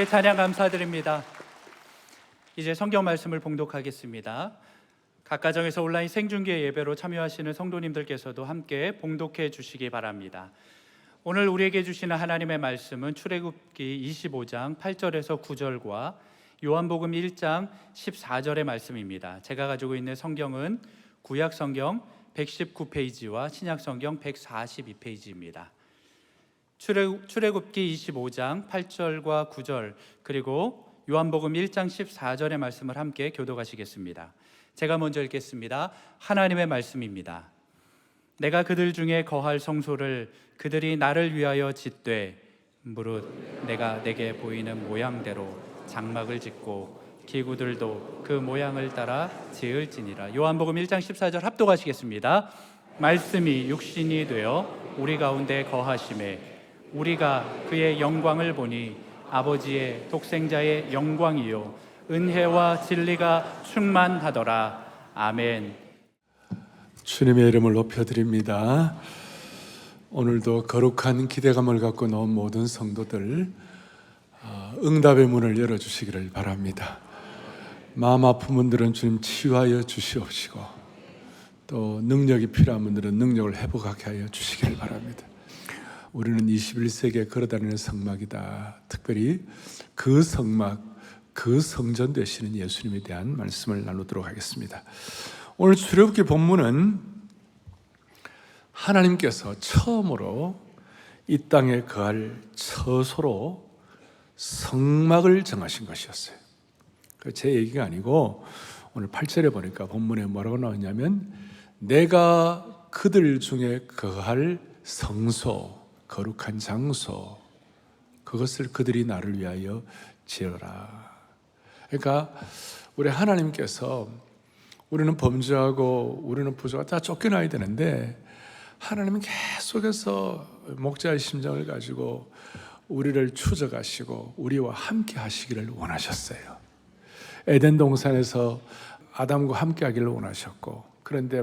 주님께 찬양 감사드립니다. 이제 성경 말씀을 봉독하겠습니다. 각 가정에서 온라인 생중계 예배로 참여하시는 성도님들께서도 함께 봉독해 주시기 바랍니다. 오늘 우리에게 주시는 하나님의 말씀은 출애굽기 25장 8절에서 9절과 요한복음 1장 14절의 말씀입니다. 제가 가지고 있는 성경은 구약 성경 119페이지와 신약 성경 142페이지입니다. 출애굽기 25장 8절과 9절 그리고 요한복음 1장 14절의 말씀을 함께 교독하시겠습니다. 제가 먼저 읽겠습니다. 하나님의 말씀입니다. 내가 그들 중에 거할 성소를 그들이 나를 위하여 짓되 무릇 내가 내게 보이는 모양대로 장막을 짓고 기구들도 그 모양을 따라 지을지니라. 요한복음 1장 14절 합독하시겠습니다. 말씀이 육신이 되어 우리 가운데 거하심에 우리가 그의 영광을 보니 아버지의 독생자의 영광이요 은혜와 진리가 충만하더라. 아멘. 주님의 이름을 높여드립니다. 오늘도 거룩한 기대감을 갖고 나온 모든 성도들 응답의 문을 열어주시기를 바랍니다. 마음 아픈 분들은 주님 치유하여 주시옵시고 또 능력이 필요한 분들은 능력을 회복하게 하여 주시기를 바랍니다. 우리는 21세기에 걸어다니는 성막이다. 특별히 그 성막, 그 성전 되시는 예수님에 대한 말씀을 나누도록 하겠습니다. 오늘 출애굽기 본문은 하나님께서 처음으로 이 땅에 거할 처소로 성막을 정하신 것이었어요. 제 얘기가 아니고 오늘 8절에 보니까 본문에 뭐라고 나오냐면 내가 그들 중에 거할 성소, 거룩한 장소, 그것을 그들이 나를 위하여 지어라. 그러니까 우리 하나님께서 우리는 범죄하고 우리는 부족하고 다 쫓겨나야 되는데 하나님은 계속해서 목자의 심정을 가지고 우리를 추적하시고 우리와 함께 하시기를 원하셨어요. 에덴 동산에서 아담과 함께 하기를 원하셨고, 그런데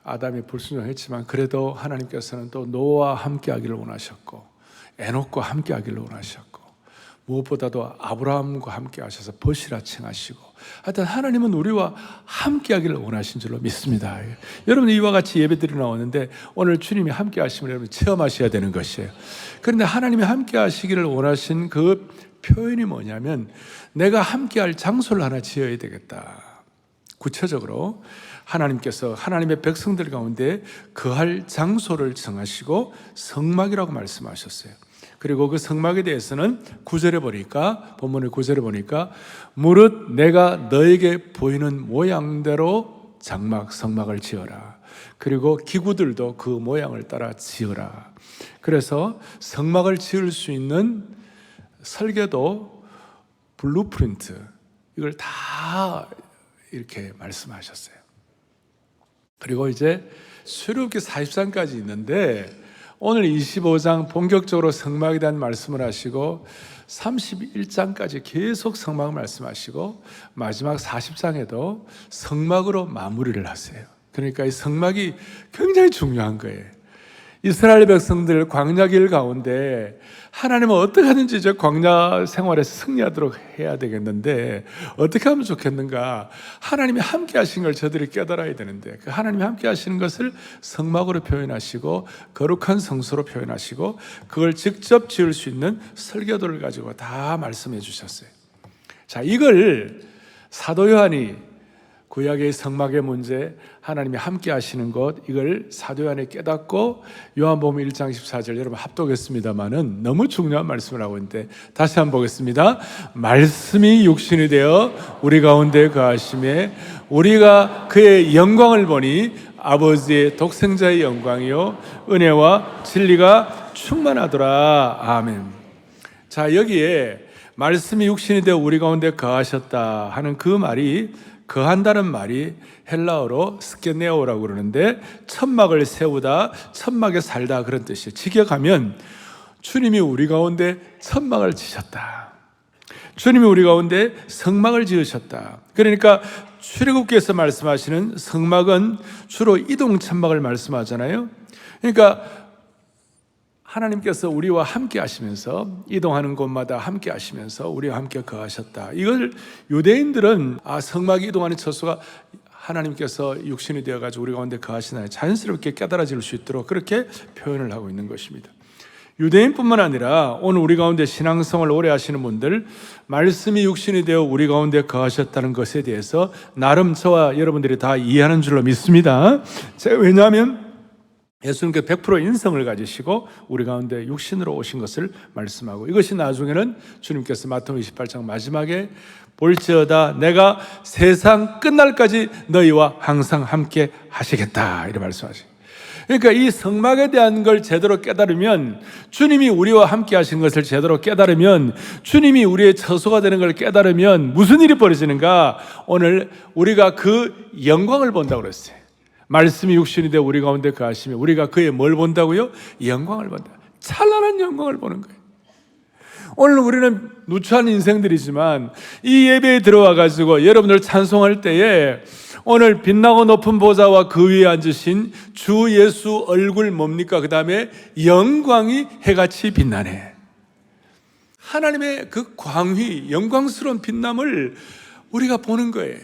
아담이 불순종했지만 그래도 하나님께서는 또 노아와 함께 하기를 원하셨고 에녹과 함께 하기를 원하셨고 무엇보다도 아브라함과 함께 하셔서 벗이라 칭하시고, 하여튼 하나님은 우리와 함께 하기를 원하신 줄로 믿습니다. 여러분 이와 같이 예배들이 나오는데 오늘 주님이 함께 하심을 여러분 체험하셔야 되는 것이에요. 그런데 하나님이 함께 하시기를 원하신 그 표현이 뭐냐면 내가 함께 할 장소를 하나 지어야 되겠다. 구체적으로 하나님께서 하나님의 백성들 가운데 거할 장소를 정하시고 성막이라고 말씀하셨어요. 그리고 그 성막에 대해서는 9절에 보니까, 본문의 9절에 보니까 무릇 내가 너에게 보이는 모양대로 성막을 지어라. 그리고 기구들도 그 모양을 따라 지어라. 그래서 성막을 지을 수 있는 설계도, 블루프린트, 이걸 다 이렇게 말씀하셨어요. 그리고 이제 출애굽기 40장까지 있는데 오늘 25장 본격적으로 성막에 대한 말씀을 하시고 31장까지 계속 성막을 말씀하시고 마지막 40장에도 성막으로 마무리를 하세요. 그러니까 이 성막이 굉장히 중요한 거예요. 이스라엘 백성들 광야길 가운데 하나님은 어떻게 하든지 저 광야 생활에서 승리하도록 해야 되겠는데 어떻게 하면 좋겠는가? 하나님이 함께 하신 걸 저들이 깨달아야 되는데 그 하나님이 함께 하시는 것을 성막으로 표현하시고 거룩한 성소로 표현하시고 그걸 직접 지을 수 있는 설계도를 가지고 다 말씀해 주셨어요. 자, 이걸 사도 요한이 구약의 성막의 문제, 하나님이 함께 하시는 것, 이걸 사도 요한이 깨닫고 요한복음 1장 14절 여러분 합독했습니다만은 너무 중요한 말씀을 하고 있는데 다시 한번 보겠습니다. 말씀이 육신이 되어 우리 가운데 거하심에 우리가 그의 영광을 보니 아버지의 독생자의 영광이요 은혜와 진리가 충만하더라. 아멘. 자, 여기에 말씀이 육신이 되어 우리 가운데 거하셨다 하는 그 말이, 거한다는 말이 헬라어로 스케네오라고 그러는데 천막을 세우다, 천막에 살다 그런 뜻이에요. 직역하면 주님이 우리 가운데 천막을 지셨다. 주님이 우리 가운데 성막을 지으셨다. 그러니까 출애굽기에서 말씀하시는 성막은 주로 이동 천막을 말씀하잖아요. 그러니까 하나님께서 우리와 함께 하시면서 이동하는 곳마다 함께 하시면서 우리와 함께 거하셨다. 이걸 유대인들은 성막이 이동하는 처소가 하나님께서 육신이 되어가지고 우리 가운데 거하시나요? 자연스럽게 깨달아질 수 있도록 그렇게 표현을 하고 있는 것입니다. 유대인뿐만 아니라 오늘 우리 가운데 신앙생활을 오래 하시는 분들, 말씀이 육신이 되어 우리 가운데 거하셨다는 것에 대해서 나름 저와 여러분들이 다 이해하는 줄로 믿습니다. 왜냐하면 예수님께서 100% 인성을 가지시고 우리 가운데 육신으로 오신 것을 말씀하고, 이것이 나중에는 주님께서 마태복음 28장 마지막에 볼지어다 내가 세상 끝날까지 너희와 항상 함께 하시겠다 이렇게 말씀하시고, 그러니까 이 성막에 대한 걸 제대로 깨달으면, 주님이 우리와 함께 하신 것을 제대로 깨달으면, 주님이 우리의 처소가 되는 걸 깨달으면 무슨 일이 벌어지는가? 오늘 우리가 그 영광을 본다고 그랬어요. 말씀이 육신이 되어 우리 가운데 거하시며 우리가 그의 뭘 본다고요? 영광을 본다. 찬란한 영광을 보는 거예요. 오늘 우리는 누추한 인생들이지만 이 예배에 들어와 가지고 여러분들 찬송할 때에 오늘 빛나고 높은 보좌와 그 위에 앉으신 주 예수 얼굴 뭡니까? 그 다음에 영광이 해같이 빛나네. 하나님의 그 광휘, 영광스러운 빛남을 우리가 보는 거예요.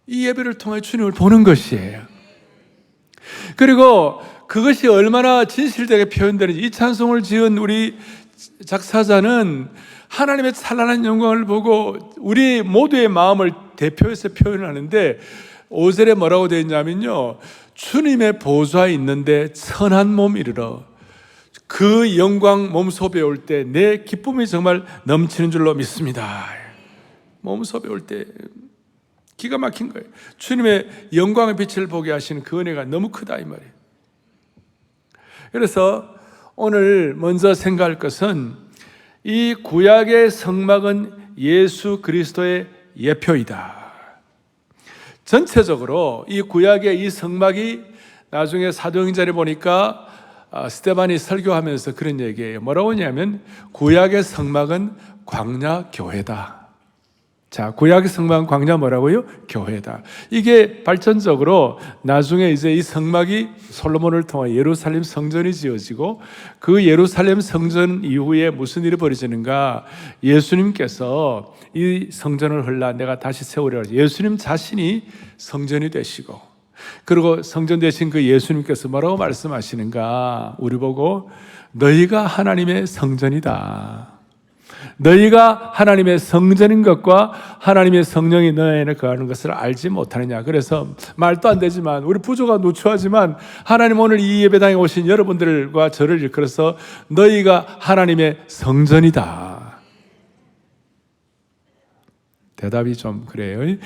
이 예배를 통해 주님을 보는 것이에요. 그리고 그것이 얼마나 진실되게 표현되는지, 이 찬송을 지은 우리 작사자는 하나님의 찬란한 영광을 보고 우리 모두의 마음을 대표해서 표현을 하는데, 5절에 뭐라고 되어 있냐면요, 주님의 보좌에 있는데 선한 몸 이르러 그 영광 몸소에 올 때 내 기쁨이 정말 넘치는 줄로 믿습니다. 몸소에 올 때 기가 막힌 거예요. 주님의 영광의 빛을 보게 하시는 그 은혜가 너무 크다 이 말이에요. 그래서 오늘 먼저 생각할 것은, 이 구약의 성막은 예수 그리스도의 예표이다. 전체적으로 이 구약의 이 성막이, 나중에 사도행전에 보니까 스데반이 설교하면서 그런 얘기예요. 뭐라고 하냐면 구약의 성막은 광야 교회다. 자, 구약의 성막은 광야 뭐라고요? 교회다. 이게 발전적으로 나중에 이제 이 성막이 솔로몬을 통해 예루살렘 성전이 지어지고, 그 예루살렘 성전 이후에 무슨 일이 벌어지는가? 예수님께서 이 성전을 헐라 내가 다시 세우리라. 예수님 자신이 성전이 되시고, 그리고 성전 되신 그 예수님께서 뭐라고 말씀하시는가? 우리 보고 너희가 하나님의 성전이다. 너희가 하나님의 성전인 것과 하나님의 성령이 너희 안에 거하는 것을 알지 못하느냐. 그래서 말도 안 되지만, 우리 부조가 누추하지만, 하나님 오늘 이 예배당에 오신 여러분들과 저를 일컬어서 너희가 하나님의 성전이다. 대답이 좀 그래요.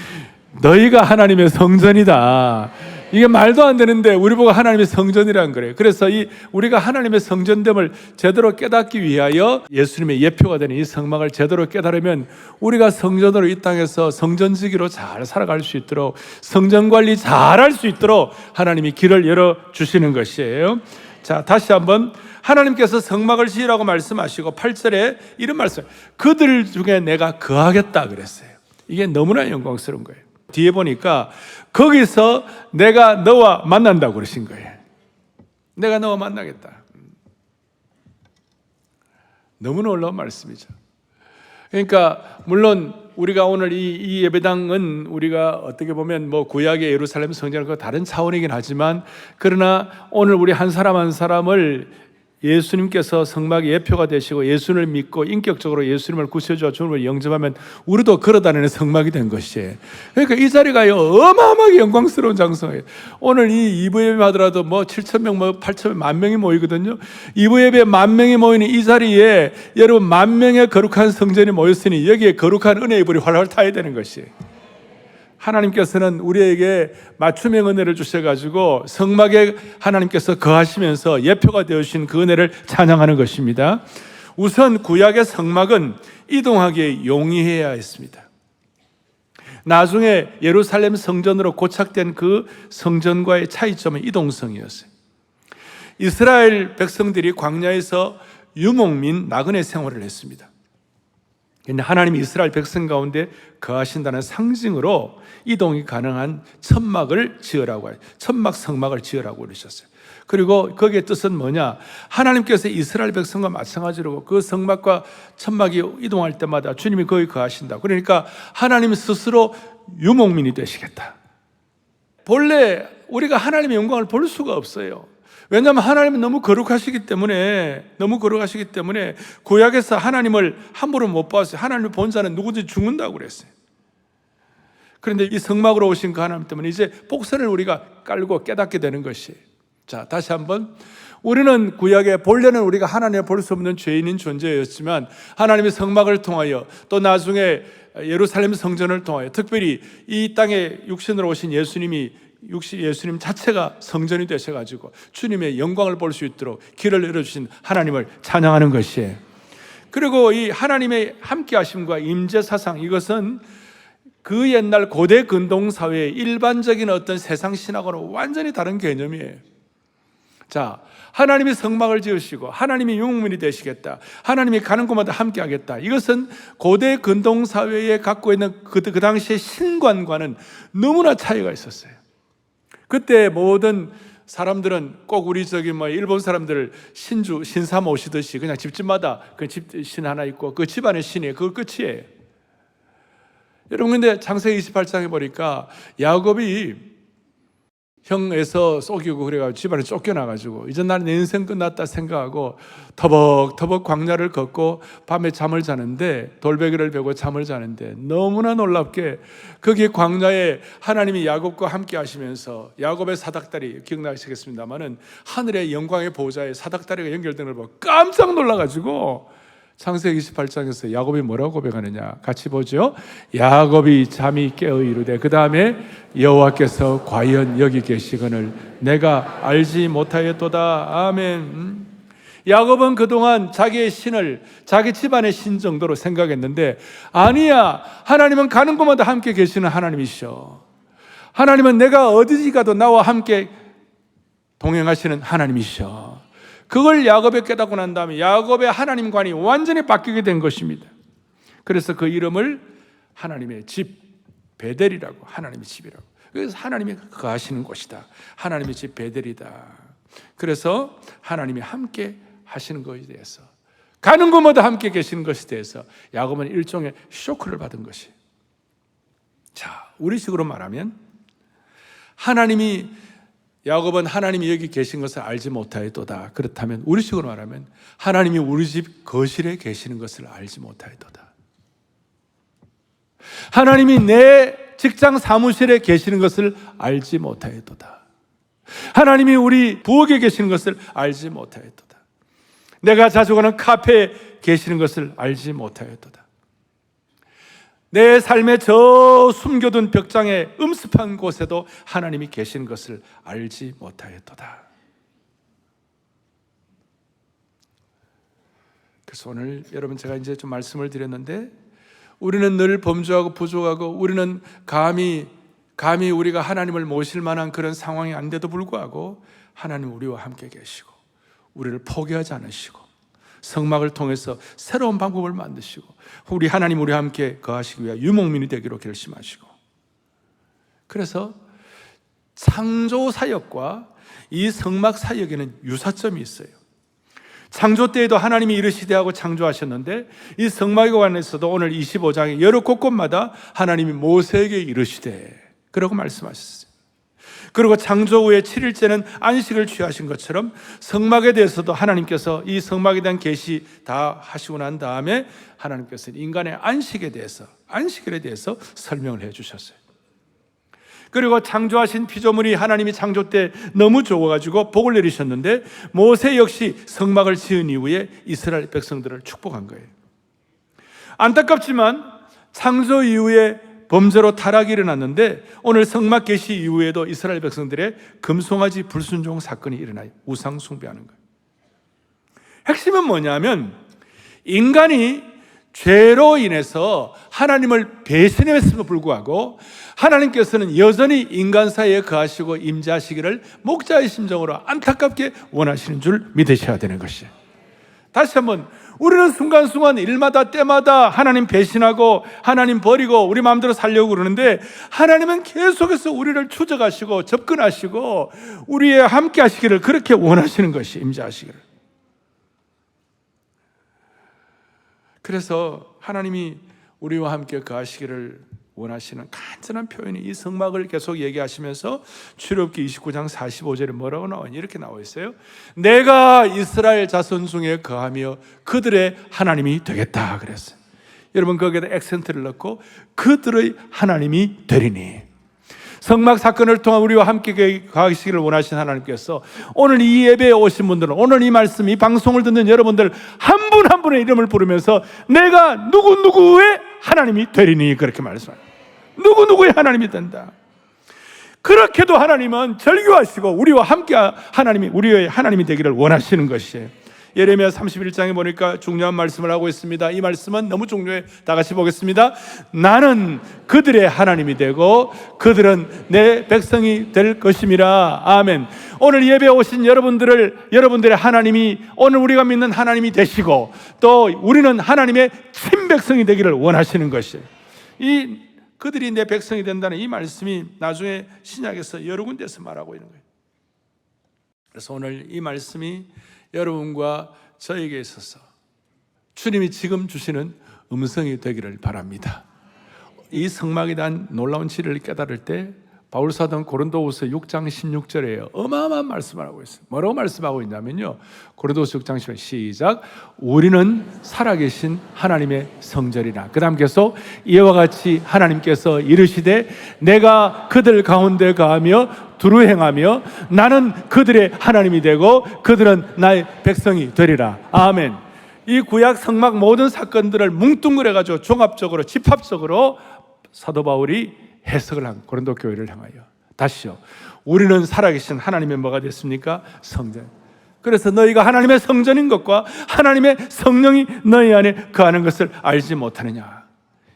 너희가 하나님의 성전이다. 이게 말도 안 되는데 우리 보고 하나님의 성전이라는 거예요. 그래서 우리가 하나님의 성전됨을 제대로 깨닫기 위하여 예수님의 예표가 되는 이 성막을 제대로 깨달으면, 우리가 성전으로 이 땅에서 성전지기로 잘 살아갈 수 있도록, 성전 관리 잘 할 수 있도록 하나님이 길을 열어주시는 것이에요. 자, 다시 한번 하나님께서 성막을 지으라고 말씀하시고 8절에 이런 말씀, 그들 중에 내가 거하겠다 그랬어요. 이게 너무나 영광스러운 거예요. 뒤에 보니까 거기서 내가 너와 만난다고 그러신 거예요. 내가 너와 만나겠다. 너무 놀라운 말씀이죠. 그러니까 물론 우리가 오늘 이 예배당은 우리가 어떻게 보면 뭐 구약의 예루살렘 성전과 다른 차원이긴 하지만, 그러나 오늘 우리 한 사람 한 사람을 예수님께서 성막의 예표가 되시고 예수님을 믿고 인격적으로 예수님을 구세주와 주님을 영접하면 우리도 걸어다니는 성막이 된 것이에요. 그러니까 이 자리가요 어마어마하게 영광스러운 장소예요. 오늘 이 2부 예배 하더라도 뭐 7,000명, 뭐 8,000명, 10,000명이 모이거든요. 2부 예배 10,000명이 모이는 이 자리에 여러분 10,000명의 거룩한 성전이 모였으니 여기에 거룩한 은혜의 불이 활활 타야 되는 것이에요. 하나님께서는 우리에게 맞춤형 은혜를 주셔가지고 성막에 하나님께서 거하시면서 예표가 되어주신 그 은혜를 찬양하는 것입니다. 우선 구약의 성막은 이동하기에 용이해야 했습니다. 나중에 예루살렘 성전으로 고착된 그 성전과의 차이점은 이동성이었어요. 이스라엘 백성들이 광야에서 유목민 나그네 생활을 했습니다. 근데 하나님이 이스라엘 백성 가운데 거하신다는 상징으로 이동이 가능한 천막을 지으라고 해요. 천막 성막을 지으라고 그러셨어요. 그리고 거기에 뜻은 뭐냐? 하나님께서 이스라엘 백성과 마찬가지로 그 성막과 천막이 이동할 때마다 주님이 거기 거하신다. 그러니까 하나님 스스로 유목민이 되시겠다. 본래 우리가 하나님의 영광을 볼 수가 없어요. 왜냐하면 하나님은 너무 거룩하시기 때문에 구약에서 하나님을 함부로 못 봤어요. 하나님을 본 자는 누구든지 죽는다고 그랬어요. 그런데 이 성막으로 오신 그 하나님 때문에 이제 복선을 우리가 깔고 깨닫게 되는 것이. 자, 다시 한번. 우리는 구약에 본래는 우리가 하나님을 볼 수 없는 죄인인 존재였지만 하나님의 성막을 통하여 또 나중에 예루살렘 성전을 통하여 특별히 이 땅에 육신으로 오신 예수님 자체가 성전이 되셔가지고 주님의 영광을 볼 수 있도록 길을 열어주신 하나님을 찬양하는 것이에요. 그리고 이 하나님의 함께하심과 임재 사상, 이것은 그 옛날 고대 근동사회의 일반적인 어떤 세상 신학과는 완전히 다른 개념이에요. 자, 하나님이 성막을 지으시고 하나님이 유목민이 되시겠다, 하나님이 가는 곳마다 함께 하겠다, 이것은 고대 근동사회에 갖고 있는 그 당시의 신관과는 너무나 차이가 있었어요. 그때 모든 사람들은 꼭 우리 일본 사람들 신사 모시듯이 그냥 집집마다 그 신 하나 있고 그 집안의 신이 그거 끝이에요. 여러분, 근데 창세기 28장에 보니까 야곱이 형에서 속이고 그래가지고 집안에 쫓겨나가지고 이제 나는 내 인생 끝났다 생각하고 터벅터벅 광야를 걷고 밤에 잠을 자는데, 돌베개를 베고 잠을 자는데 너무나 놀랍게 거기 광야에 하나님이 야곱과 함께 하시면서 야곱의 사닥다리, 기억나시겠습니다마는 하늘의 영광의 보좌에 사닥다리가 연결되는 걸 보고 깜짝 놀라가지고 창세기 28장에서 야곱이 뭐라고 고백하느냐 같이 보죠. 야곱이 잠이 깨어 이르되 그 다음에 여호와께서 과연 여기 계시거늘 내가 알지 못하였도다. 아멘. 야곱은 그동안 자기의 신을 자기 집안의 신 정도로 생각했는데 아니야, 하나님은 가는 곳마다 함께 계시는 하나님이셔. 하나님은 내가 어디 가도 나와 함께 동행하시는 하나님이셔. 그걸 야곱이 깨닫고 난 다음에 야곱의 하나님관이 완전히 바뀌게 된 것입니다. 그래서 그 이름을 하나님의 집 베델이라고, 하나님의 집이라고. 그래서 하나님이 거하시는 곳이다, 하나님의 집 베델이다. 그래서 하나님이 함께 하시는 것에 대해서, 가는 곳마다 함께 계시는 것에 대해서 야곱은 일종의 쇼크를 받은 것이. 자, 우리식으로 말하면 야곱은 하나님이 여기 계신 것을 알지 못하였도다. 그렇다면 우리식으로 말하면 하나님이 우리 집 거실에 계시는 것을 알지 못하였도다. 하나님이 내 직장 사무실에 계시는 것을 알지 못하였도다. 하나님이 우리 부엌에 계시는 것을 알지 못하였도다. 내가 자주 가는 카페에 계시는 것을 알지 못하였도다. 내 삶의 저 숨겨둔 벽장의 음습한 곳에도 하나님이 계신 것을 알지 못하였도다. 그래서 오늘 여러분, 제가 이제 좀 말씀을 드렸는데, 우리는 늘 범죄하고 부족하고 우리는 감히 우리가 하나님을 모실 만한 그런 상황이 아닌데도 불구하고 하나님 우리와 함께 계시고 우리를 포기하지 않으시고 성막을 통해서 새로운 방법을 만드시고 우리 하나님 우리와 함께 거하시기 위해 유목민이 되기로 결심하시고, 그래서 창조 사역과 이 성막 사역에는 유사점이 있어요. 창조 때에도 하나님이 이르시되 하고 창조하셨는데 이 성막에 관해서도 오늘 25장의 여러 곳곳마다 하나님이 모세에게 이르시되 그러고 말씀하셨어요. 그리고 창조 후에 7일째는 안식을 취하신 것처럼 성막에 대해서도 하나님께서 이 성막에 대한 계시 다 하시고 난 다음에 하나님께서는 인간의 안식에 대해서 설명을 해 주셨어요. 그리고 창조하신 피조물이 하나님이 창조 때 너무 좋아가지고 복을 내리셨는데 모세 역시 성막을 지은 이후에 이스라엘 백성들을 축복한 거예요. 안타깝지만 창조 이후에 범죄로 타락이 일어났는데 오늘 성막 계시 이후에도 이스라엘 백성들의 금송아지 불순종 사건이 일어나요. 우상 숭배하는 거예요. 핵심은 뭐냐면 인간이 죄로 인해서 하나님을 배신했음에도 불구하고 하나님께서는 여전히 인간 사이에 거하시고 임재하시기를 목자의 심정으로 안타깝게 원하시는 줄 믿으셔야 되는 것이에요. 다시 한번, 우리는 순간순간 일마다 때마다 하나님 배신하고 하나님 버리고 우리 마음대로 살려고 그러는데, 하나님은 계속해서 우리를 추적하시고 접근하시고 우리의 함께 하시기를 그렇게 원하시는 것이, 임재하시기를. 그래서 하나님이 우리와 함께 거하시기를 원하시는 간절한 표현이 이 성막을 계속 얘기하시면서 출애굽기 29장 45절에 뭐라고 나오니? 이렇게 나와 있어요. 내가 이스라엘 자손 중에 거하며 그들의 하나님이 되겠다 그랬어요. 여러분, 거기에다 액센트를 넣고 그들의 하나님이 되리니. 성막 사건을 통한 우리와 함께 거하시기를 원하신 하나님께서 오늘 이 예배에 오신 분들은, 오늘 이 말씀, 이 방송을 듣는 여러분들 한 분 한 분의 이름을 부르면서 내가 누구누구의 하나님이 되리니, 그렇게 말씀합니다. 누구누구의 하나님이 된다. 그렇게도 하나님은 절규하시고 우리와 함께 하나님이, 우리의 하나님이 되기를 원하시는 것이에요. 예레미야 31장에 보니까 중요한 말씀을 하고 있습니다. 이 말씀은 너무 중요해. 다 같이 보겠습니다. 나는 그들의 하나님이 되고 그들은 내 백성이 될 것임이라. 아멘. 오늘 예배에 오신 여러분들의 하나님이 오늘 우리가 믿는 하나님이 되시고, 또 우리는 하나님의 친백성이 되기를 원하시는 것이에요. 이 그들이 내 백성이 된다는 이 말씀이 나중에 신약에서 여러 군데서 말하고 있는 거예요. 그래서 오늘 이 말씀이 여러분과 저에게 있어서 주님이 지금 주시는 음성이 되기를 바랍니다. 이 성막에 대한 놀라운 진리를 깨달을 때 바울사도는 고린도후서 6장 16절에 어마어마한 말씀을 하고 있어요. 뭐라고 말씀하고 있냐면요, 고린도후서 6장 16절 시작. 우리는 살아계신 하나님의 성전이라. 그 다음 계속 이와 같이 하나님께서 이르시되 내가 그들 가운데 거하며 두루 행하며 나는 그들의 하나님이 되고 그들은 나의 백성이 되리라. 아멘. 이 구약 성막 모든 사건들을 뭉뚱그려가지고 종합적으로 집합적으로 사도 바울이 해석을 한 고린도 교회를 향하여. 다시요, 우리는 살아계신 하나님의 뭐가 됐습니까? 성전. 그래서 너희가 하나님의 성전인 것과 하나님의 성령이 너희 안에 거하는 것을 알지 못하느냐.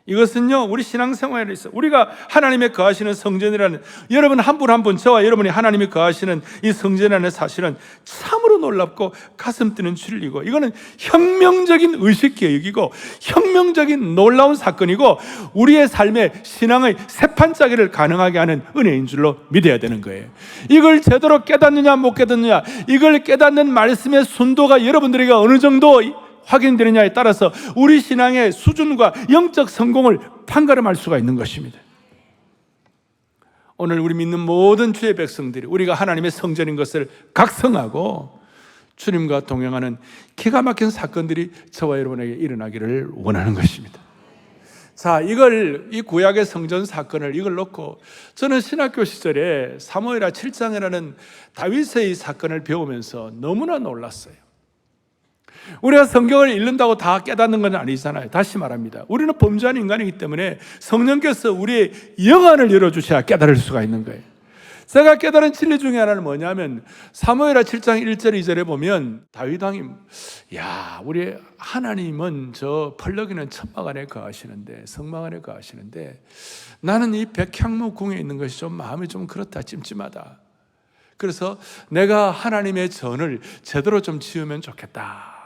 이것은요, 우리 신앙생활에 있어 우리가 하나님의 거하시는 성전이라는, 여러분 한 분 한 분, 저와 여러분이 하나님이 거하시는 이 성전이라는 사실은 참으로 놀랍고 가슴 뛰는 진리고, 이거는 혁명적인 의식개혁이고 혁명적인 놀라운 사건이고 우리의 삶의 신앙의 새판짜기를 가능하게 하는 은혜인 줄로 믿어야 되는 거예요. 이걸 제대로 깨닫느냐 못 깨닫느냐, 이걸 깨닫는 말씀의 순도가 여러분들에게 어느 정도 확인되느냐에 따라서 우리 신앙의 수준과 영적 성공을 판가름할 수가 있는 것입니다. 오늘 우리 믿는 모든 주의 백성들이 우리가 하나님의 성전인 것을 각성하고 주님과 동행하는 기가 막힌 사건들이 저와 여러분에게 일어나기를 원하는 것입니다. 자, 이 구약의 성전 사건을 이걸 놓고 저는 신학교 시절에 사무엘하 7장이라는 다윗의 사건을 배우면서 너무나 놀랐어요. 우리가 성경을 읽는다고 다 깨닫는 건 아니잖아요. 다시 말합니다. 우리는 범죄하는 인간이기 때문에 성령께서 우리의 영안을 열어주셔야 깨달을 수가 있는 거예요. 제가 깨달은 진리 중에 하나는 뭐냐면 사무엘하 7장 1절 2절에 보면 다윗 왕이 우리 하나님은 저 펄럭이는 천막 안에 거하시는데, 성막 안에 거하시는데 나는 이 백향목 궁에 있는 것이 좀 마음이 좀 그렇다, 찜찜하다. 그래서 내가 하나님의 전을 제대로 좀 지으면 좋겠다.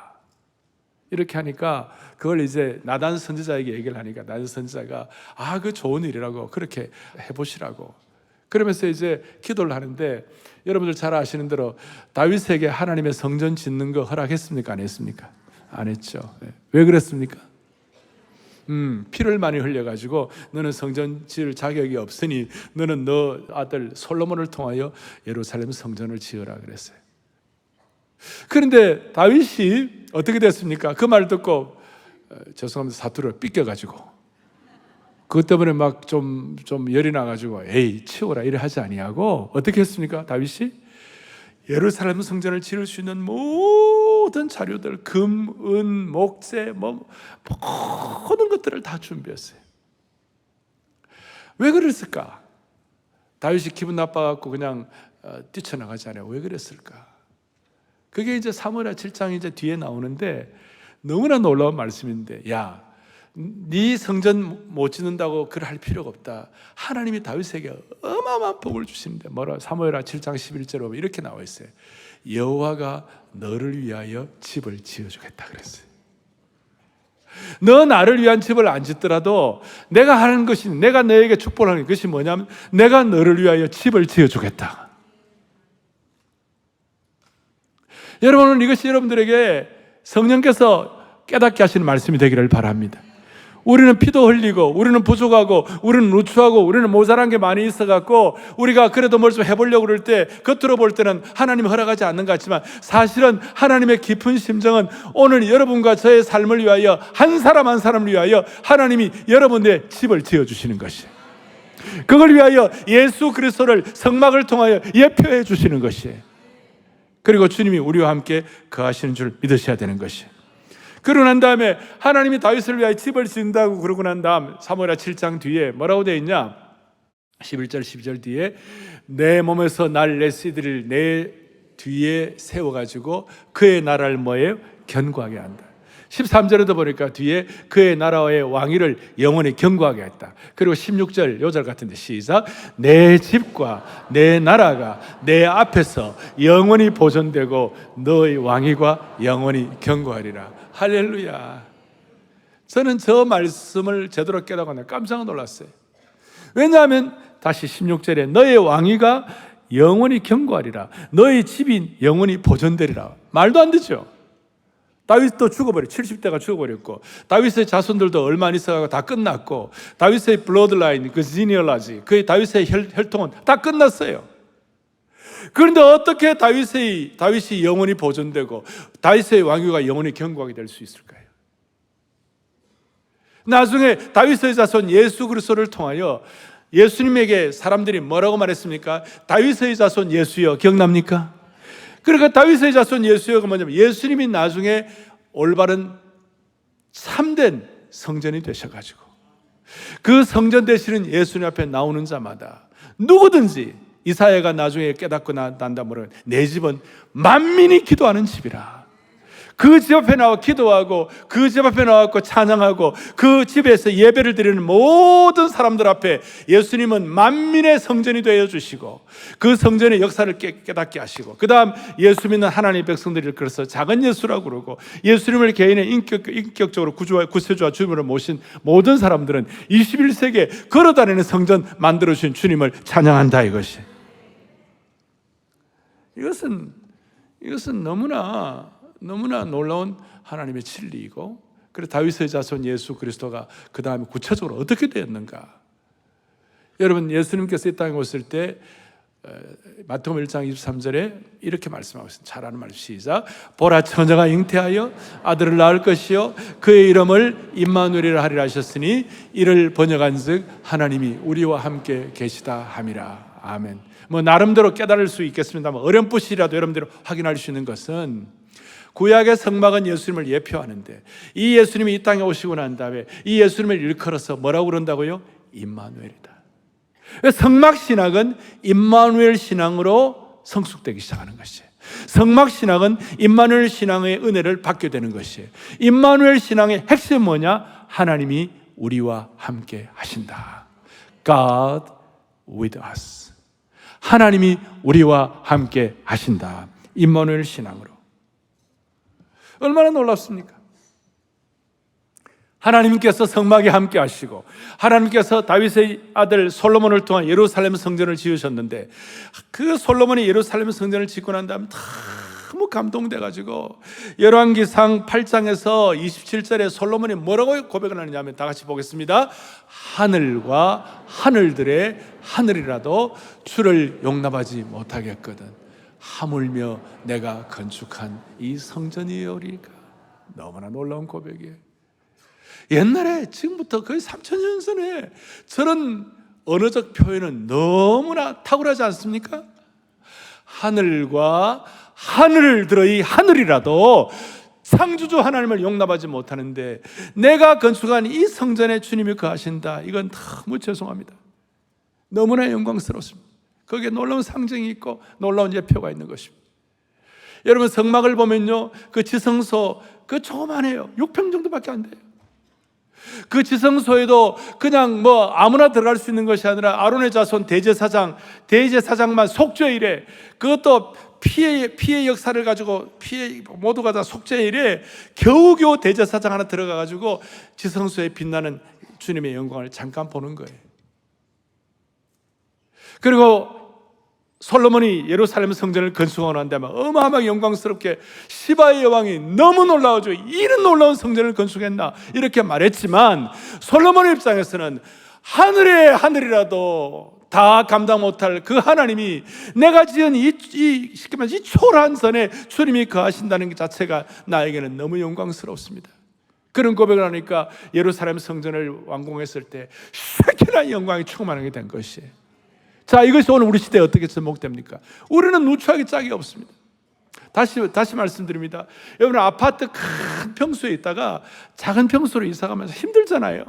이렇게 하니까 그걸 이제 나단 선지자에게 얘기를 하니까 나단 선지자가 그 좋은 일이라고, 그렇게 해보시라고. 그러면서 이제 기도를 하는데, 여러분들 잘 아시는 대로 다윗에게 하나님의 성전 짓는 거 허락했습니까? 안 했습니까? 안 했죠. 왜 그랬습니까? 피를 많이 흘려가지고 너는 성전 지을 자격이 없으니 너는 너 아들 솔로몬을 통하여 예루살렘 성전을 지으라 그랬어요. 그런데 다윗이 어떻게 됐습니까? 그 말 듣고 죄송합니다, 사투리로 삐껴가지고 그것 때문에 막 좀 열이 나가지고 에이 치워라 이래 하지 아니하고 어떻게 했습니까? 다윗이 예루살렘 성전을 지을 수 있는 모든 자료들, 금, 은, 목재, 모든 것들을 다 준비했어요. 왜 그랬을까? 다윗이 기분 나빠갖고 그냥 뛰쳐나가잖아요. 왜 그랬을까? 그게 이제 사무엘하 7장 이제 뒤에 나오는데 너무나 놀라운 말씀인데, 네 성전 못 짓는다고 그걸 할 필요가 없다. 하나님이 다윗에게 어마어마한 복을 주시는데, 뭐라 사무엘하 7장 11절에 보면 이렇게 나와 있어요. 여호와가 너를 위하여 집을 지어주겠다 그랬어요. 너 나를 위한 집을 안 짓더라도 내가 하는 것이, 내가 너에게 축복하는 것이 뭐냐면 내가 너를 위하여 집을 지어주겠다. 여러분은 이것이 여러분들에게 성령께서 깨닫게 하시는 말씀이 되기를 바랍니다. 우리는 피도 흘리고, 우리는 부족하고, 우리는 누추하고, 우리는 모자란 게 많이 있어갖고 우리가 그래도 뭘 좀 해보려고 그럴 때 겉으로 볼 때는 하나님이 허락하지 않는 것 같지만 사실은 하나님의 깊은 심정은 오늘 여러분과 저의 삶을 위하여, 한 사람 한 사람을 위하여 하나님이 여러분의 집을 지어주시는 것이에요. 그걸 위하여 예수 그리스도를 성막을 통하여 예표해 주시는 것이에요. 그리고 주님이 우리와 함께 거하시는 줄 믿으셔야 되는 것이에요. 그러고 난 다음에 하나님이 다윗을 위하여 집을 지은다고 그러고 난 다음 사무엘하 7장 뒤에 뭐라고 되어 있냐? 11절 12절 뒤에 내 몸에서 날 레시드를 내 뒤에 세워가지고 그의 나라를 뭐예요? 견고하게 한다. 13절에도 보니까 뒤에 그의 나라의 왕위를 영원히 견고하게 했다. 그리고 16절 요절 같은데 시작. 내 집과 내 나라가 내 앞에서 영원히 보존되고 너의 왕위가 영원히 견고하리라. 할렐루야. 저는 저 말씀을 제대로 깨닫고 깜짝 놀랐어요. 왜냐하면 다시 16절에 너의 왕위가 영원히 견고하리라. 너의 집이 영원히 보존되리라. 말도 안 되죠. 다윗도 죽어버려. 70대가 죽어버렸고, 다윗의 자손들도 얼마 안 있어가고 다 끝났고, 다윗의 블러드라인, 그 지니얼라지, 그 다윗의 혈통은 다 끝났어요. 그런데 어떻게 다윗이 영원히 보존되고 다윗의 왕위가 영원히 견고하게 될 수 있을까요? 나중에 다윗의 자손 예수 그리스도를 통하여 예수님에게 사람들이 뭐라고 말했습니까? 다윗의 자손 예수여, 기억납니까? 그러니까 다윗의 자손 예수여가 뭐냐면 예수님이 나중에 올바른 참된 성전이 되셔가지고 그 성전 되시는 예수님 앞에 나오는 자마다 누구든지, 이사야가 나중에 깨닫고 난다 뭐라, 내 집은 만민이 기도하는 집이라. 그 집 앞에 나와 기도하고, 그 집 앞에 나와서 찬양하고, 그 집에서 예배를 드리는 모든 사람들 앞에 예수님은 만민의 성전이 되어 주시고 그 성전의 역사를 깨닫게 하시고, 그 다음 예수 믿는 하나님의 백성들을 그래서 작은 예수라고 그러고, 예수님을 개인의 인격적으로 구세주와 주님으로 모신 모든 사람들은 21세기에 걸어다니는 성전 만들어주신 주님을 찬양한다. 이것은 너무나 놀라운 하나님의 진리이고, 그래서 다윗의 자손 예수 그리스도가 그 다음에 구체적으로 어떻게 되었는가? 여러분, 예수님께서 이 땅에 오실 때 마태복음 1장 23절에 이렇게 말씀하고 있습니다. 잘 아는 말씀 시작. 보라, 처녀가 잉태하여 아들을 낳을 것이요 그의 이름을 임마누엘이라 하리라 하셨으니 이를 번역한즉 하나님이 우리와 함께 계시다 함이라. 아멘. 뭐 나름대로 깨달을 수 있겠습니다만 어렴풋이라도 여러분들이 확인할 수 있는 것은 구약의 성막은 예수님을 예표하는데 이 예수님이 이 땅에 오시고 난 다음에 이 예수님을 일컬어서 뭐라고 그런다고요? 임마누엘이다. 성막 신학은 임마누엘 신앙으로 성숙되기 시작하는 것이에요. 성막 신학은 임마누엘 신앙의 은혜를 받게 되는 것이에요. 임마누엘 신앙의 핵심은 뭐냐? 하나님이 우리와 함께 하신다. God with us. 하나님이 우리와 함께 하신다. 임마누엘 신앙으로. 얼마나 놀랍습니까? 하나님께서 성막에 함께 하시고 하나님께서 다윗의 아들 솔로몬을 통한 예루살렘 성전을 지으셨는데 그 솔로몬이 예루살렘 성전을 짓고 난 다음에 너무 감동돼가지고 열왕기상 8장에서 27절에 솔로몬이 뭐라고 고백을 하느냐면 다 같이 보겠습니다. 하늘과 하늘들의 하늘이라도 주를 용납하지 못하겠거든 하물며 내가 건축한 이 성전이오리까. 너무나 놀라운 고백이에요. 옛날에 지금부터 거의 3000년 전에 저런 언어적 표현은 너무나 탁월하지 않습니까? 하늘과 하늘들의 하늘이라도 창조주 하나님을 용납하지 못하는데 내가 건축한 이 성전에 주님이 거하신다. 이건 너무 죄송합니다. 너무나 영광스럽습니다. 거기에 놀라운 상징이 있고 놀라운 예표가 있는 것입니다. 여러분, 성막을 보면요, 그 지성소 그 조그만해요. 6평 정도밖에 안 돼요. 그 지성소에도 그냥 뭐 아무나 들어갈 수 있는 것이 아니라 아론의 자손 대제사장만 속죄일에 그것도 피해 역사를 가지고 모두가 다 속죄일에 겨우겨우 대제사장 하나 들어가 가지고 지성소에 빛나는 주님의 영광을 잠깐 보는 거예요. 그리고 솔로몬이 예루살렘 성전을 건축하고 난 다음에 어마어마하게 영광스럽게 시바의 여왕이 너무 놀라워져 이런 놀라운 성전을 건축했나 이렇게 말했지만, 솔로몬의 입장에서는 하늘의 하늘이라도 다 감당 못할 그 하나님이 내가 지은 이 초라한 선에 주님이 거하신다는 것 자체가 나에게는 너무 영광스럽습니다. 그런 고백을 하니까 예루살렘 성전을 완공했을 때 쉐kin한 영광이 충만하게 된 것이에요. 자, 이것이 오늘 우리 시대에 어떻게 접목됩니까? 우리는 누추하게 짝이 없습니다. 다시 말씀드립니다. 여러분, 아파트 큰 평수에 있다가 작은 평수로 이사가면서 힘들잖아요.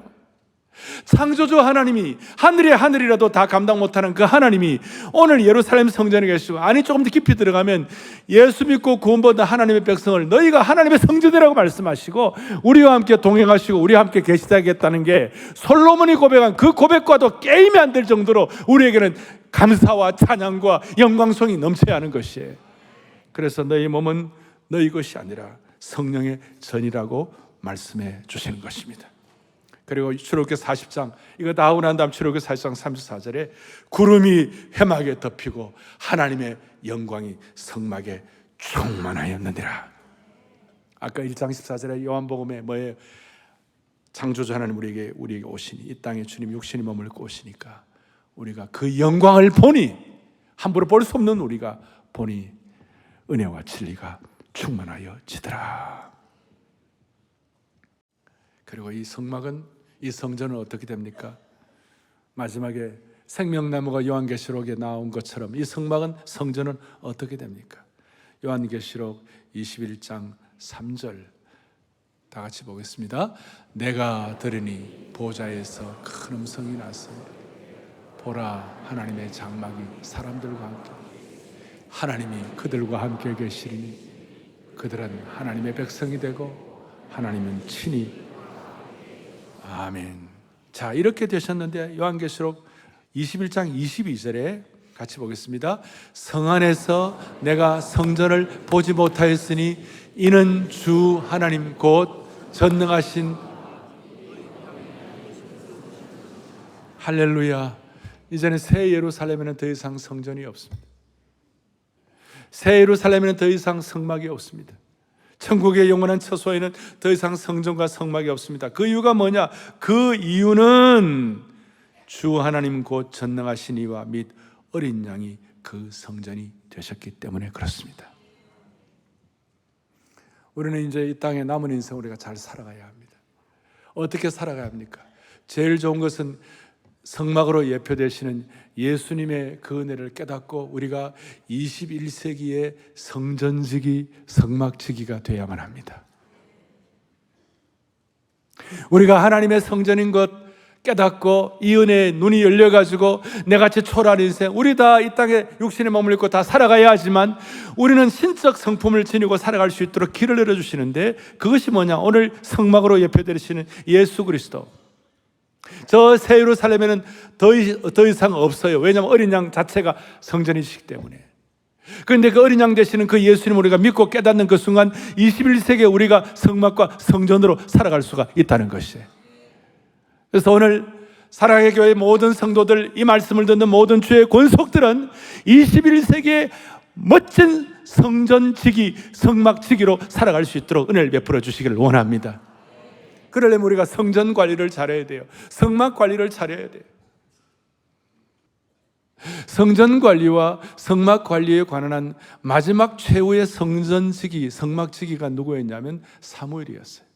창조주 하나님이 하늘의 하늘이라도 다 감당 못하는 그 하나님이 오늘 예루살렘 성전에 계시고, 아니 조금 더 깊이 들어가면 예수 믿고 구원받은 하나님의 백성을 너희가 하나님의 성전이라고 말씀하시고 우리와 함께 동행하시고 우리와 함께 계시다겠다는 게 솔로몬이 고백한 그 고백과도 게임이 안 될 정도로 우리에게는 감사와 찬양과 영광성이 넘쳐야 하는 것이에요. 그래서 너희 몸은 너희 것이 아니라 성령의 전이라고 말씀해 주시는 것입니다. 그리고 출애굽기 40장 이거 다 하고 난 다음 출애굽기 40장 34절에 구름이 회막에 덮이고 하나님의 영광이 성막에 충만하였느니라. 아까 1장 14절에 요한복음에 뭐예요? 창조주 하나님 우리에게 오시니 이 땅에 주님 육신이 머물고 오시니까 우리가 그 영광을 보니, 함부로 볼 수 없는 우리가 보니 은혜와 진리가 충만하여 지더라. 그리고 이 성막은, 이 성전은 어떻게 됩니까? 마지막에 생명나무가 요한계시록에 나온 것처럼 이 성전은 어떻게 됩니까? 요한계시록 21장 3절 다 같이 보겠습니다. 내가 들으니 보좌에서 큰 음성이 났습니다. 보라, 하나님의 장막이 사람들과 함께, 하나님이 그들과 함께 계시리니 그들은 하나님의 백성이 되고 하나님은 친히. 아멘. 자, 이렇게 되셨는데 요한계시록 21장 22절에 같이 보겠습니다. 성 안에서 내가 성전을 보지 못하였으니 이는 주 하나님 곧 전능하신. 할렐루야. 이제는 새 예루살렘에는 더 이상 성전이 없습니다. 새 예루살렘에는 더 이상 성막이 없습니다. 천국의 영원한 처소에는 더 이상 성전과 성막이 없습니다. 그 이유가 뭐냐? 그 이유는 주 하나님 곧 전능하신 이와 및 어린 양이 그 성전이 되셨기 때문에 그렇습니다. 우리는 이제 이 땅에 남은 인생 우리가 잘 살아가야 합니다. 어떻게 살아가야 합니까? 제일 좋은 것은 성막으로 예표되시는 예수님의 그 은혜를 깨닫고 우리가 21세기의 성전지기, 성막지기가 되어야만 합니다. 우리가 하나님의 성전인 것 깨닫고 이 은혜에 눈이 열려가지고 내같이 초라한 인생, 우리 다 이 땅에 육신에 머물러 있고 다 살아가야 하지만 우리는 신적 성품을 지니고 살아갈 수 있도록 길을 열어주시는데, 그것이 뭐냐? 오늘 성막으로 예표되시는 예수 그리스도. 저 새 예루살렘에는 더 이상 없어요. 왜냐하면 어린 양 자체가 성전이시기 때문에. 그런데 그 어린 양 되시는 그 예수님 우리가 믿고 깨닫는 그 순간 21세기에 우리가 성막과 성전으로 살아갈 수가 있다는 것이에요. 그래서 오늘 사랑의 교회 모든 성도들, 이 말씀을 듣는 모든 주의 권속들은 21세기의 멋진 성전지기, 성막지기로 살아갈 수 있도록 은혜를 베풀어 주시기를 원합니다. 그러려면 우리가 성전 관리를 잘해야 돼요. 성막 관리를 잘해야 돼요. 성전 관리와 성막 관리에 관한 마지막 최후의 성전지기, 성막지기가 누구였냐면 사무엘이었어요.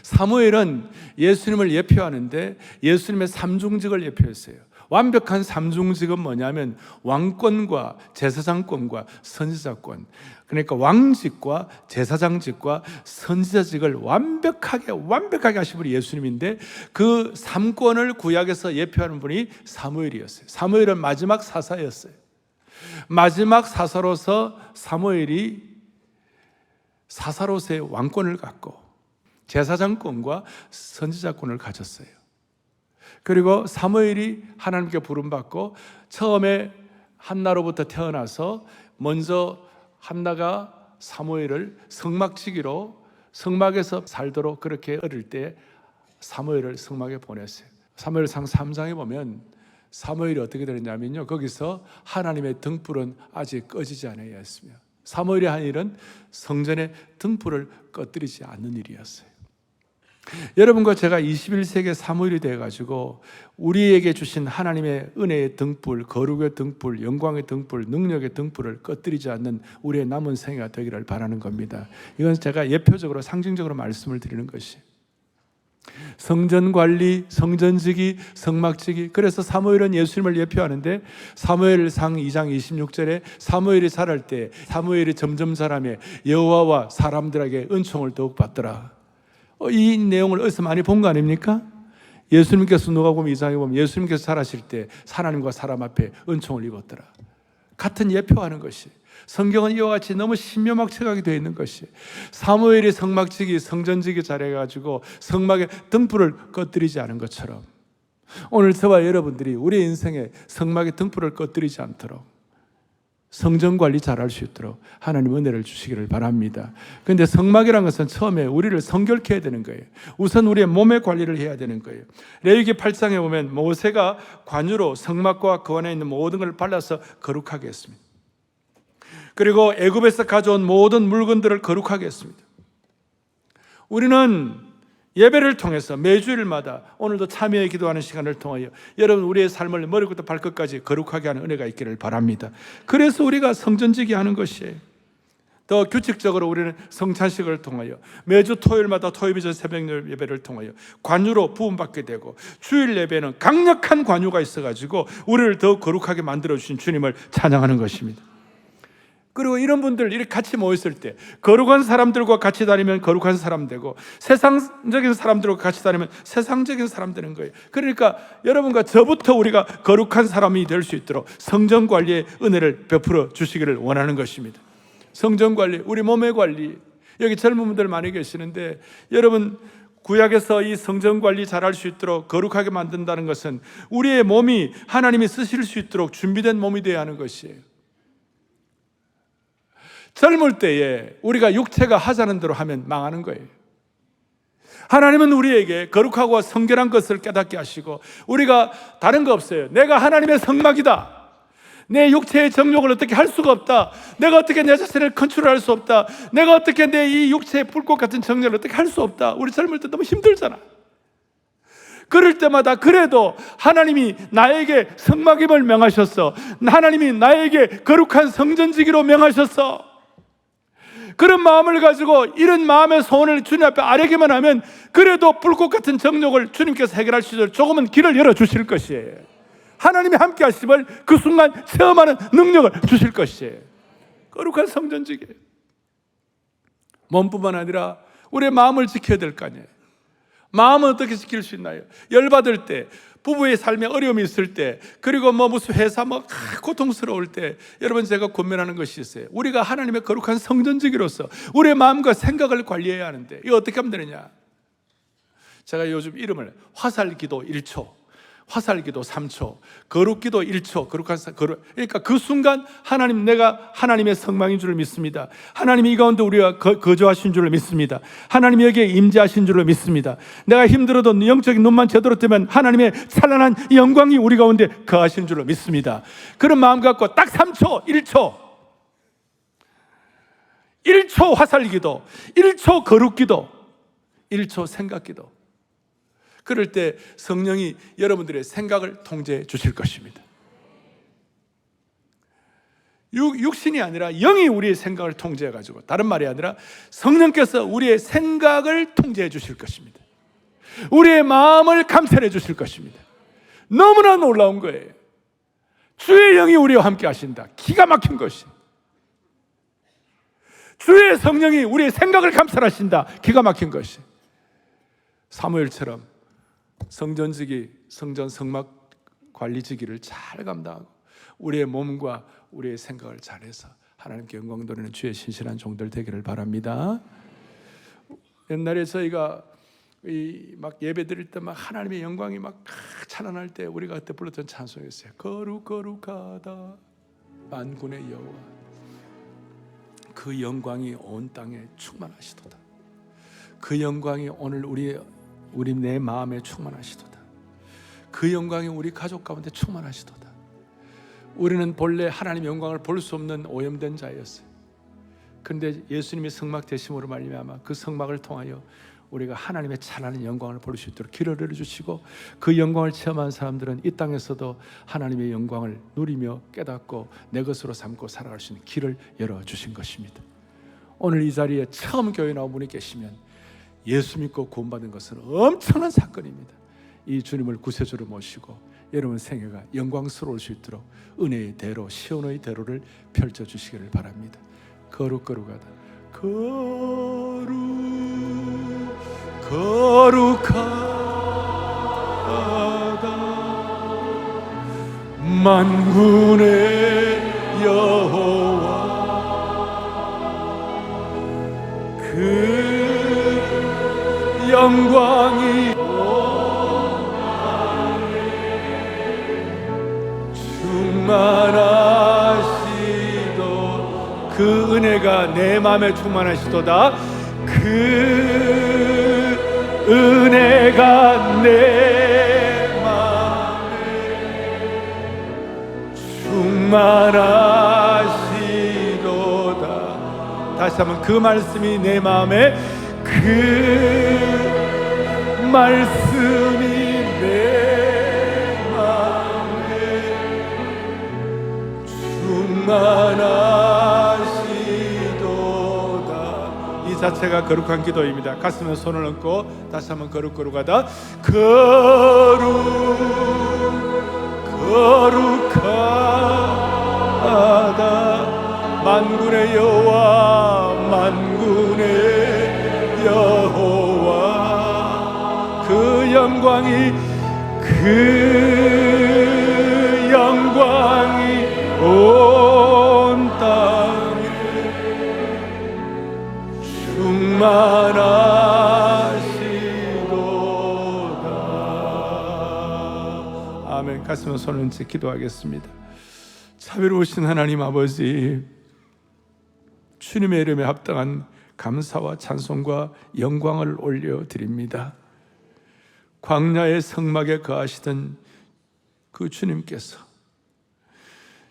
사무엘은 예수님을 예표하는데 예수님의 삼중직을 예표했어요. 완벽한 삼중직은 뭐냐면 왕권과 제사장권과 선지자권, 그러니까 왕직과 제사장직과 선지자직을 완벽하게 하신 분이 예수님인데, 그 삼권을 구약에서 예표하는 분이 사무엘이었어요. 사무엘은 마지막 사사였어요. 마지막 사사로서 사무엘이 사사로서의 왕권을 갖고 제사장권과 선지자권을 가졌어요. 그리고 사무엘이 하나님께 부름받고 처음에 한나로부터 태어나서 먼저 한나가 사무엘을 성막지기로 성막에서 살도록 그렇게 어릴 때 사무엘을 성막에 보냈어요. 사무엘상 3장에 보면 사무엘이 어떻게 되느냐면요, 거기서 하나님의 등불은 아직 꺼지지 않아야 했으며 사무엘이 한 일은 성전의 등불을 꺼뜨리지 않는 일이었어요. 여러분과 제가 21세기의 사무엘이 되어가지고 우리에게 주신 하나님의 은혜의 등불, 거룩의 등불, 영광의 등불, 능력의 등불을 꺼뜨리지 않는 우리의 남은 생애가 되기를 바라는 겁니다. 이건 제가 예표적으로 상징적으로 말씀을 드리는 것이 성전 관리, 성전지기, 성막지기. 그래서 사무엘은 예수님을 예표하는데 사무엘상 2장 26절에 사무엘이 자랄 때 사무엘이 점점 자라며 여호와와 사람들에게 은총을 더욱 받더라. 이 내용을 어디서 많이 본 거 아닙니까? 예수님께서 누가복음 2장에 보면 예수님께서 자라실 때 하나님과 사람 앞에 은총을 입었더라. 같은 예표하는 것이 성경은 이와 같이 너무 신묘막측하게 되어 있는 것이 사무엘이 성막지기, 성전지기 잘해가지고 성막에 등불을 꺼뜨리지 않은 것처럼 오늘 저와 여러분들이 우리 인생에 성막에 등불을 꺼뜨리지 않도록 성전 관리 잘할 수 있도록 하나님 은혜를 주시기를 바랍니다. 그런데 성막이라는 것은 처음에 우리를 성결케 해야 되는 거예요. 우선 우리의 몸의 관리를 해야 되는 거예요. 레위기 8장에 보면 모세가 관유로 성막과 그 안에 있는 모든 걸 발라서 거룩하게 했습니다. 그리고 애굽에서 가져온 모든 물건들을 거룩하게 했습니다. 우리는 예배를 통해서 매주일마다 오늘도 참여의 기도하는 시간을 통하여 여러분 우리의 삶을 머리부터 발끝까지 거룩하게 하는 은혜가 있기를 바랍니다. 그래서 우리가 성전지기 하는 것이에요. 더 규칙적으로 우리는 성찬식을 통하여 매주 토요일마다 토요일전 새벽 예배를 통하여 관유로 부음받게 되고 주일 예배는 강력한 관유가 있어가지고 우리를 더 거룩하게 만들어주신 주님을 찬양하는 것입니다. 그리고 이런 분들 이렇게 같이 모였을 때 거룩한 사람들과 같이 다니면 거룩한 사람 되고 세상적인 사람들과 같이 다니면 세상적인 사람 되는 거예요. 그러니까 여러분과 저부터 우리가 거룩한 사람이 될 수 있도록 성전 관리의 은혜를 베풀어 주시기를 원하는 것입니다. 성전 관리, 우리 몸의 관리. 여기 젊은 분들 많이 계시는데 여러분 구약에서 이 성전 관리 잘할 수 있도록 거룩하게 만든다는 것은 우리의 몸이 하나님이 쓰실 수 있도록 준비된 몸이 되어야 하는 것이에요. 젊을 때에 우리가 육체가 하자는 대로 하면 망하는 거예요. 하나님은 우리에게 거룩하고 성결한 것을 깨닫게 하시고 우리가 다른 거 없어요. 내가 하나님의 성막이다. 내 육체의 정욕을 어떻게 할 수가 없다. 내가 어떻게 내 자신을 컨트롤할 수 없다. 내가 어떻게 내 이 육체의 불꽃 같은 정욕을 어떻게 할 수 없다. 우리 젊을 때 너무 힘들잖아. 그럴 때마다 그래도 하나님이 나에게 성막임을 명하셨어. 하나님이 나에게 거룩한 성전지기로 명하셨어. 그런 마음을 가지고 이런 마음의 소원을 주님 앞에 아뢰기만 하면 그래도 불꽃 같은 정욕을 주님께서 해결할 수 있도록 조금은 길을 열어주실 것이에요. 하나님이 함께 하심을 그 순간 체험하는 능력을 주실 것이에요. 거룩한 성전지기. 몸뿐만 아니라 우리의 마음을 지켜야 될 거 아니에요. 마음은 어떻게 지킬 수 있나요? 열받을 때, 부부의 삶에 어려움이 있을 때, 그리고 무슨 회사 고통스러울 때, 여러분 제가 권면하는 것이 있어요. 우리가 하나님의 거룩한 성전지기로서 우리의 마음과 생각을 관리해야 하는데 이거 어떻게 하면 되느냐? 제가 요즘 이름을 화살기도 1초, 화살기도 3초, 거룩기도 1초, 그러니까 그 순간 하나님, 내가 하나님의 성막인 줄을 믿습니다. 하나님이 이 가운데 우리와 거주하신 줄을 믿습니다. 하나님이 여기에 임재하신 줄을 믿습니다. 내가 힘들어도 영적인 눈만 제대로 뜨면 하나님의 찬란한 영광이 우리 가운데 거하신 줄을 믿습니다. 그런 마음 갖고 딱 3초, 1초 화살기도, 1초 거룩기도, 1초 생각기도. 그럴 때 성령이 여러분들의 생각을 통제해 주실 것입니다. 육신이 아니라 영이 우리의 생각을 통제해 가지고, 다른 말이 아니라 성령께서 우리의 생각을 통제해 주실 것입니다. 우리의 마음을 감찰해 주실 것입니다. 너무나 놀라운 거예요. 주의 영이 우리와 함께 하신다. 기가 막힌 것이. 주의 성령이 우리의 생각을 감찰하신다. 기가 막힌 것이. 사무엘처럼 성전지기, 성막 관리지기를 잘 감당하고 우리의 몸과 우리의 생각을 잘해서 하나님께 영광 돌리는 주의 신실한 종들 되기를 바랍니다. 옛날에 저희가 막 예배 드릴 때 막 하나님의 영광이 막 찬란할 때 우리가 그때 불렀던 찬송이었어요. 거룩하다 만군의 여호와. 그 영광이 온 땅에 충만하시도다. 그 영광이 오늘 우리 내 마음에 충만하시도다. 그 영광이 우리 가족 가운데 충만하시도다. 우리는 본래 하나님의 영광을 볼 수 없는 오염된 자였어요. 그런데 예수님이 성막 되심으로 말미암아 그 성막을 통하여 우리가 하나님의 찬란한 영광을 볼 수 있도록 길을 열어주시고, 그 영광을 체험한 사람들은 이 땅에서도 하나님의 영광을 누리며 깨닫고 내 것으로 삼고 살아갈 수 있는 길을 열어주신 것입니다. 오늘 이 자리에 처음 교회 나온 분이 계시면 예수 믿고 구원받은 것은 엄청난 사건입니다. 이 주님을 구세주로 모시고 여러분 생애가 영광스러울 수 있도록 은혜의 대로, 시온의 대로를 펼쳐주시기를 바랍니다. 거룩하다. 거룩하다 만군의 여호와, 그 영광이 충만하시도, 그 은혜가 내 마음에 충만하시도다. 그 은혜가 내 마음에 충만하시도다. 다시 한번 그 말씀이 내 마음에, 그 말씀이 내 마음에 충만하시도다. 이 자체가 거룩한 기도입니다. 가슴에 손을 얹고 다시 한번 거룩하다. 거룩하다 만군의 여호와, 만군의 여호와, 그 영광이 온 땅에 충만하시도다. 아멘. 가슴에 손을 얹어 기도하겠습니다. 자비로우신 하나님 아버지, 주님의 이름에 합당한 감사와 찬송과 영광을 올려드립니다. 광야의 성막에 거하시던 그 주님께서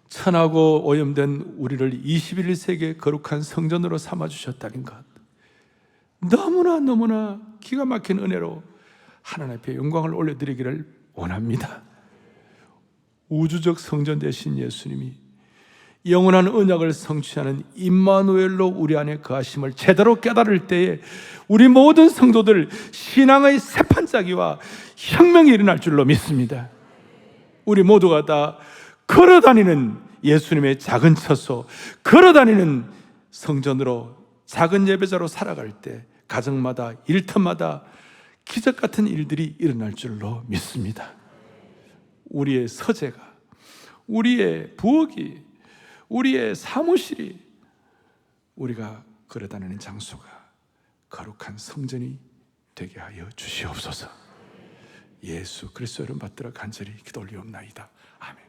천하고 오염된 우리를 21세기의 거룩한 성전으로 삼아주셨다는 것, 너무나 기가 막힌 은혜로 하나님 앞에 영광을 올려드리기를 원합니다. 우주적 성전 되신 예수님이 영원한 언약을 성취하는 임마누엘로 우리 안에 거하심을 제대로 깨달을 때에 우리 모든 성도들 신앙의 새판짜기와 혁명이 일어날 줄로 믿습니다. 우리 모두가 다 걸어다니는 예수님의 작은 처소, 걸어다니는 성전으로, 작은 예배자로 살아갈 때 가정마다, 일터마다 기적 같은 일들이 일어날 줄로 믿습니다. 우리의 서재가, 우리의 부엌이, 우리의 사무실이, 우리가 걸어다니는 장소가 거룩한 성전이 되게 하여 주시옵소서. 예수 그리스도 이름 받들어 간절히 기도 올리옵나이다. 아멘.